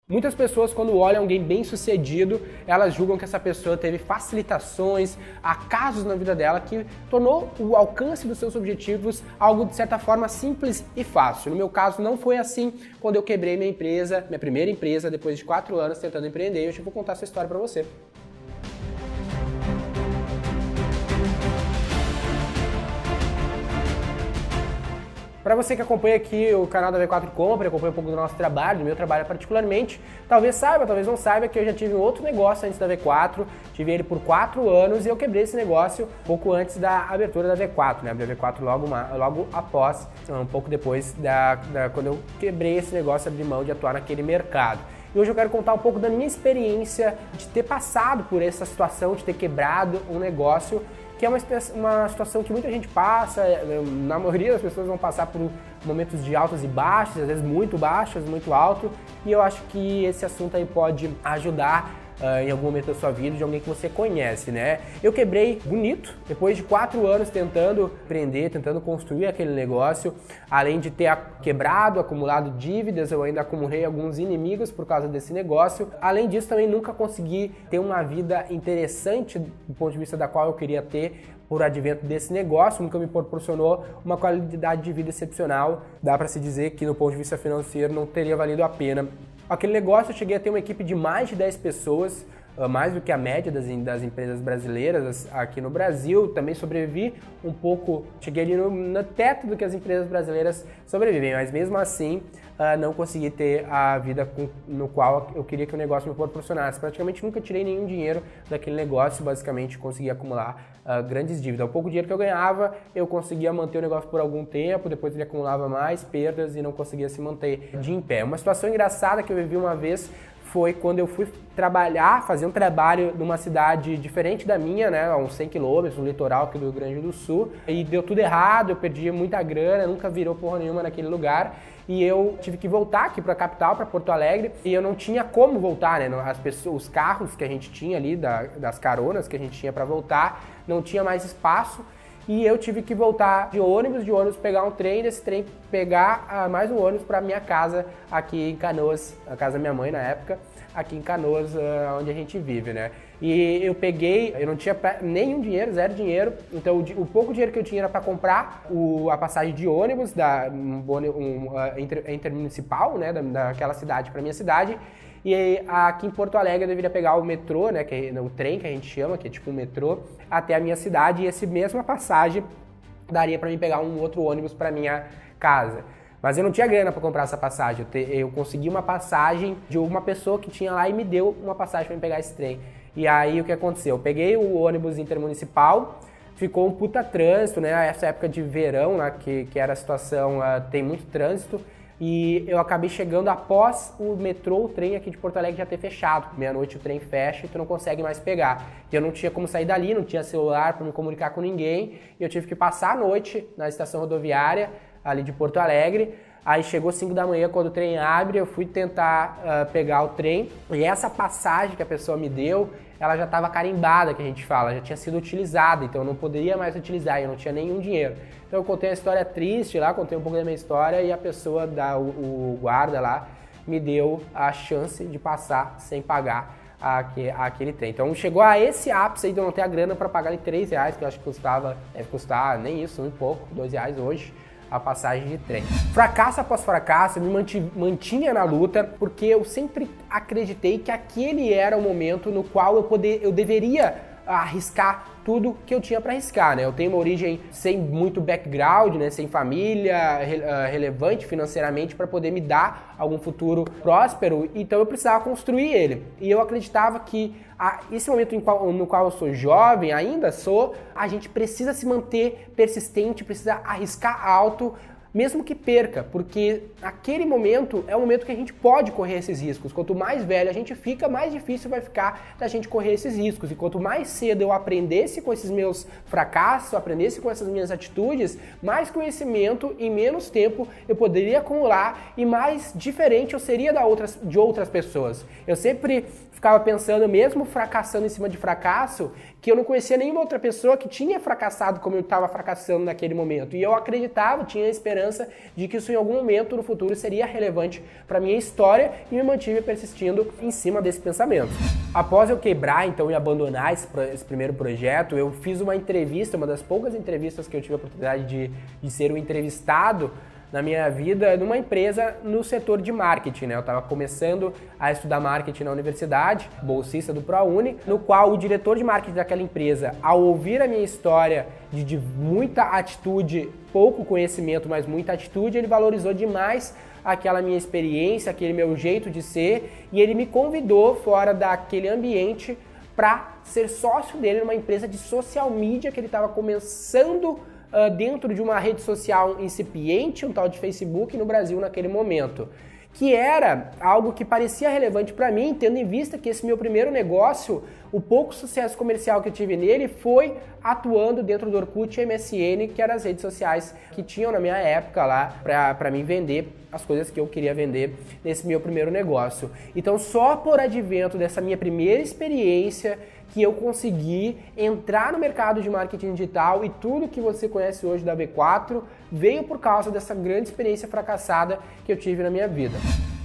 Muitas pessoas, quando olham alguém bem-sucedido, elas julgam que essa pessoa teve facilitações, acasos na vida dela que tornou o alcance dos seus objetivos algo, de certa forma, simples e fácil. No meu caso, não foi assim quando eu quebrei minha empresa, minha primeira empresa, depois de 4 anos tentando empreender. E hoje eu vou contar essa história para você. Para você que acompanha aqui o canal da V4 Company, acompanha um pouco do nosso trabalho, do meu trabalho particularmente, talvez saiba, talvez não saiba que eu já tive um outro negócio antes da V4, tive ele por 4 anos e eu quebrei esse negócio pouco antes da abertura da V4, né? Abri a V4 logo após, um pouco depois quando eu quebrei esse negócio, abri mão de atuar naquele mercado. E hoje eu quero contar um pouco da minha experiência de ter passado por essa situação, de ter quebrado um negócio, que é uma situação que muita gente passa, na maioria das pessoas vão passar por momentos de altos e baixos, às vezes muito baixos, muito alto, e eu acho que esse assunto aí pode ajudar em algum momento da sua vida, de alguém que você conhece, né? Eu quebrei bonito, depois de 4 anos tentando empreender, tentando construir aquele negócio, além de ter quebrado, acumulado dívidas, eu ainda acumulei alguns inimigos por causa desse negócio. Além disso, também nunca consegui ter uma vida interessante do ponto de vista da qual eu queria ter por advento desse negócio, nunca me proporcionou uma qualidade de vida excepcional. Dá para se dizer que, no ponto de vista financeiro, não teria valido a pena. Aquele negócio, eu cheguei a ter uma equipe de mais de 10 pessoas, mais do que a média das empresas brasileiras aqui no Brasil. Também sobrevivi um pouco, cheguei ali no teto do que as empresas brasileiras sobrevivem, mas mesmo assim não consegui ter a vida no qual eu queria que o negócio me proporcionasse. Praticamente nunca tirei nenhum dinheiro daquele negócio, basicamente consegui acumular grandes dívidas. O pouco dinheiro que eu ganhava, eu conseguia manter o negócio por algum tempo, depois ele acumulava mais perdas e não conseguia se manter de em pé. Uma situação engraçada que eu vivi uma vez foi quando eu fui fazer um trabalho numa cidade diferente da minha, né, a uns 100 quilômetros, no litoral aqui do Rio Grande do Sul, e deu tudo errado, eu perdi muita grana, nunca virou porra nenhuma naquele lugar, e eu tive que voltar aqui para a capital, para Porto Alegre, e eu não tinha como voltar, né, os carros que a gente tinha ali, das caronas que a gente tinha para voltar, não tinha mais espaço, e eu tive que voltar de ônibus pegar um trem, desse trem pegar mais um ônibus para minha casa aqui em Canoas, a casa da minha mãe na época, aqui em Canoas, onde a gente vive, né? E eu não tinha nenhum dinheiro, zero dinheiro, então o pouco dinheiro que eu tinha era para comprar a passagem de ônibus intermunicipal, né, daquela cidade para minha cidade. E aqui em Porto Alegre eu deveria pegar o metrô, né, que é o trem que a gente chama, que é tipo um metrô, até a minha cidade, e essa mesma passagem daria para mim pegar um outro ônibus para minha casa. Mas eu não tinha grana para comprar essa passagem, eu consegui uma passagem de uma pessoa que tinha lá e me deu uma passagem para pegar esse trem. E aí o que aconteceu? Eu peguei o ônibus intermunicipal, ficou um puta trânsito, né, essa época de verão, né, que era a situação, tem muito trânsito, e eu acabei chegando após o metrô, o trem aqui de Porto Alegre já ter fechado. Meia-noite o trem fecha e tu não consegue mais pegar. E eu não tinha como sair dali, não tinha celular para me comunicar com ninguém, e eu tive que passar a noite na estação rodoviária ali de Porto Alegre. Aí chegou 5 da manhã, quando o trem abre, eu fui tentar pegar o trem, e essa passagem que a pessoa me deu, ela já estava carimbada, que a gente fala, já tinha sido utilizada, então eu não poderia mais utilizar, eu não tinha nenhum dinheiro. Então eu contei a história triste lá, contei um pouco da minha história, e a pessoa, o guarda lá, me deu a chance de passar sem pagar aquele trem. Então chegou a esse ápice aí de eu não ter a grana para pagar ali R$3, que eu acho que deve custar nem isso, um pouco, R$2 hoje, a passagem de trem. Fracasso após fracasso, eu me mantinha na luta, porque eu sempre acreditei que aquele era o momento no qual eu deveria arriscar tudo que eu tinha para arriscar, né? Eu tenho uma origem sem muito background, né? Sem família relevante financeiramente para poder me dar algum futuro próspero, então eu precisava construir ele. E eu acreditava que esse momento no qual eu sou jovem, ainda sou, a gente precisa se manter persistente, precisa arriscar alto, mesmo que perca, porque aquele momento é o momento que a gente pode correr esses riscos. Quanto mais velho a gente fica, mais difícil vai ficar da gente correr esses riscos. E quanto mais cedo eu aprendesse com esses meus fracassos, aprendesse com essas minhas atitudes, mais conhecimento em menos tempo eu poderia acumular e mais diferente eu seria de outras pessoas. Eu sempre ficava pensando, mesmo fracassando em cima de fracasso, que eu não conhecia nenhuma outra pessoa que tinha fracassado como eu estava fracassando naquele momento. E eu acreditava, tinha esperança esperança de que isso em algum momento no futuro seria relevante para minha história e me mantive persistindo em cima desse pensamento. Após eu quebrar então e abandonar esse primeiro projeto, eu fiz uma entrevista, uma das poucas entrevistas que eu tive a oportunidade de ser um entrevistado na minha vida, numa empresa no setor de marketing, né? Eu estava começando a estudar marketing na universidade, bolsista do ProUni, no qual o diretor de marketing daquela empresa, ao ouvir a minha história de muita atitude, pouco conhecimento, mas muita atitude, ele valorizou demais aquela minha experiência, aquele meu jeito de ser, e ele me convidou fora daquele ambiente para ser sócio dele numa empresa de social media que ele estava começando dentro de uma rede social incipiente, um tal de Facebook no Brasil naquele momento, que era algo que parecia relevante para mim, tendo em vista que esse meu primeiro negócio, o pouco sucesso comercial que eu tive nele foi atuando dentro do Orkut e MSN, que eram as redes sociais que tinham na minha época lá para mim vender as coisas que eu queria vender nesse meu primeiro negócio. Então, só por advento dessa minha primeira experiência que eu consegui entrar no mercado de marketing digital, e tudo que você conhece hoje da V4 veio por causa dessa grande experiência fracassada que eu tive na minha vida.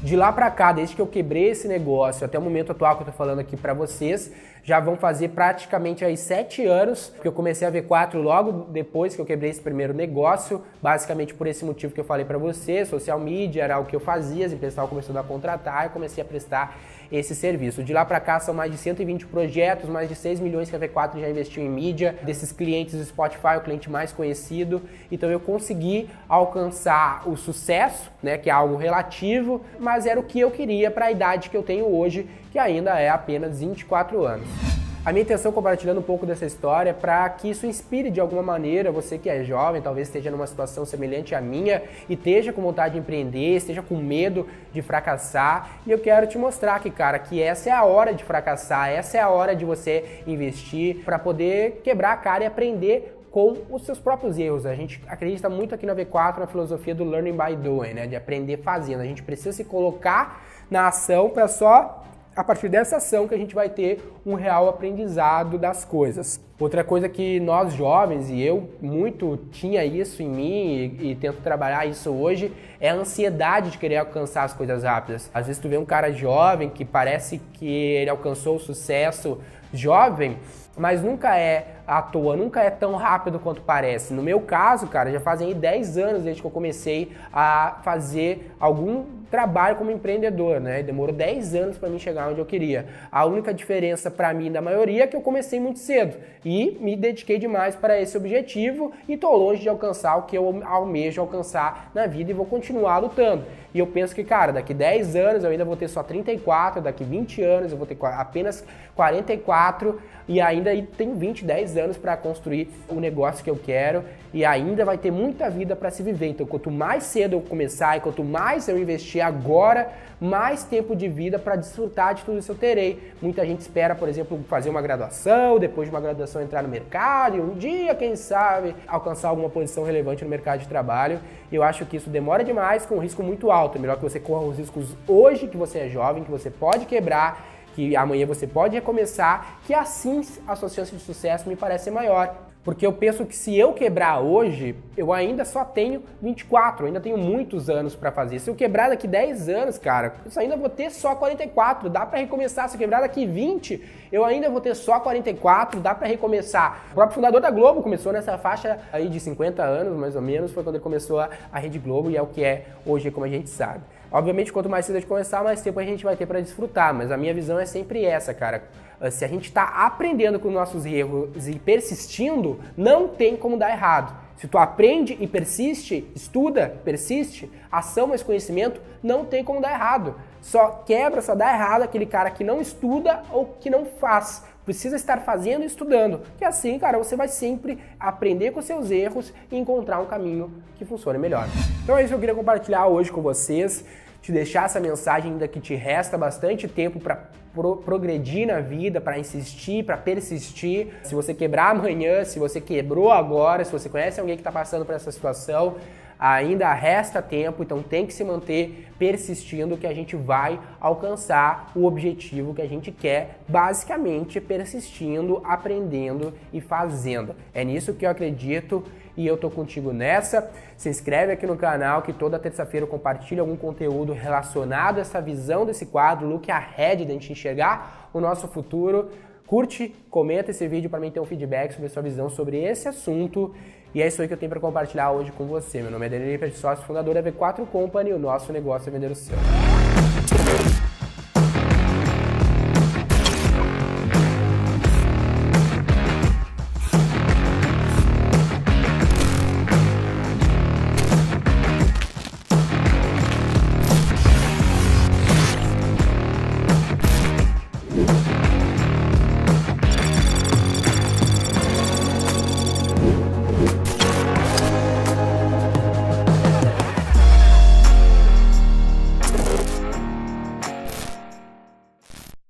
De lá pra cá, desde que eu quebrei esse negócio até o momento atual que eu tô falando aqui pra vocês, já vão fazer praticamente aí 7 anos que eu comecei a V4 logo depois que eu quebrei esse primeiro negócio, basicamente por esse motivo que eu falei pra vocês, social media era o que eu fazia, as empresas estavam começando a contratar e eu comecei a prestar esse serviço. De lá pra cá são mais de 120 projetos, mais de 6 milhões que a V4 já investiu em mídia, desses clientes do Spotify, o cliente mais conhecido, então eu consegui alcançar o sucesso, né, que é algo relativo, mas era o que eu queria para a idade que eu tenho hoje, que ainda é apenas 24 anos. A minha intenção compartilhando um pouco dessa história é para que isso inspire de alguma maneira você que é jovem, talvez esteja numa situação semelhante à minha e esteja com vontade de empreender, esteja com medo de fracassar. E eu quero te mostrar aqui, cara, que essa é a hora de fracassar, essa é a hora de você investir para poder quebrar a cara e aprender com os seus próprios erros. A gente acredita muito aqui na V4 na filosofia do learning by doing, né? De aprender fazendo. A gente precisa se colocar na ação para só a partir dessa ação que a gente vai ter um real aprendizado das coisas. Outra coisa que nós jovens, e eu muito tinha isso em mim e tento trabalhar isso hoje, é a ansiedade de querer alcançar as coisas rápidas. Às vezes tu vê um cara jovem que parece que ele alcançou o sucesso jovem, mas nunca é à toa, nunca é tão rápido quanto parece. No meu caso, cara, já fazem aí 10 anos desde que eu comecei a fazer algum trabalho como empreendedor, né? Demorou 10 anos para mim chegar onde eu queria. A única diferença para mim da maioria é que eu comecei muito cedo e me dediquei demais para esse objetivo e tô longe de alcançar o que eu almejo alcançar na vida e vou continuar lutando. E eu penso que, cara, daqui 10 anos eu ainda vou ter só 34, daqui 20 anos eu vou ter apenas 44 e ainda tenho 10 anos para construir o negócio que eu quero e ainda vai ter muita vida para se viver. Então, quanto mais cedo eu começar e quanto mais eu investir agora, mais tempo de vida para desfrutar de tudo isso eu terei. Muita gente espera, por exemplo, fazer uma graduação, depois de uma graduação entrar no mercado e um dia, quem sabe, alcançar alguma posição relevante no mercado de trabalho. E eu acho que isso demora demais, com um risco muito alto. É melhor que você corra os riscos hoje, que você é jovem, que você pode quebrar, que amanhã você pode recomeçar, que assim a sua chance de sucesso me parece maior. Porque eu penso que se eu quebrar hoje, eu ainda só tenho 24, eu ainda tenho muitos anos para fazer. Se eu quebrar daqui 10 anos, cara, eu ainda vou ter só 44, dá para recomeçar. Se eu quebrar daqui 20, eu ainda vou ter só 44, dá para recomeçar. O próprio fundador da Globo começou nessa faixa aí de 50 anos, mais ou menos, foi quando ele começou a Rede Globo e é o que é hoje, como a gente sabe. Obviamente, quanto mais cedo a gente começar, mais tempo a gente vai ter para desfrutar, mas a minha visão é sempre essa, cara. Se a gente está aprendendo com nossos erros e persistindo, não tem como dar errado. Se tu aprende e persiste, estuda, persiste, ação mais conhecimento, não tem como dar errado. Só quebra, só dá errado aquele cara que não estuda ou que não faz. Precisa estar fazendo e estudando, que assim, cara, você vai sempre aprender com seus erros e encontrar um caminho que funcione melhor. Então é isso que eu queria compartilhar hoje com vocês, te deixar essa mensagem ainda que te resta bastante tempo para progredir na vida, para insistir, para persistir. Se você quebrar amanhã, se você quebrou agora, se você conhece alguém que está passando por essa situação, ainda resta tempo, então tem que se manter persistindo que a gente vai alcançar o objetivo que a gente quer, basicamente persistindo, aprendendo e fazendo. É nisso que eu acredito e eu tô contigo nessa. Se inscreve aqui no canal que toda terça-feira eu compartilho algum conteúdo relacionado a essa visão desse quadro, look ahead, da gente enxergar o nosso futuro. Curte, comenta esse vídeo para mim ter um feedback sobre a sua visão sobre esse assunto. E é isso aí que eu tenho para compartilhar hoje com você. Meu nome é Daniel Lippert, sócio fundador da V4 Company, e o nosso negócio é vender o seu.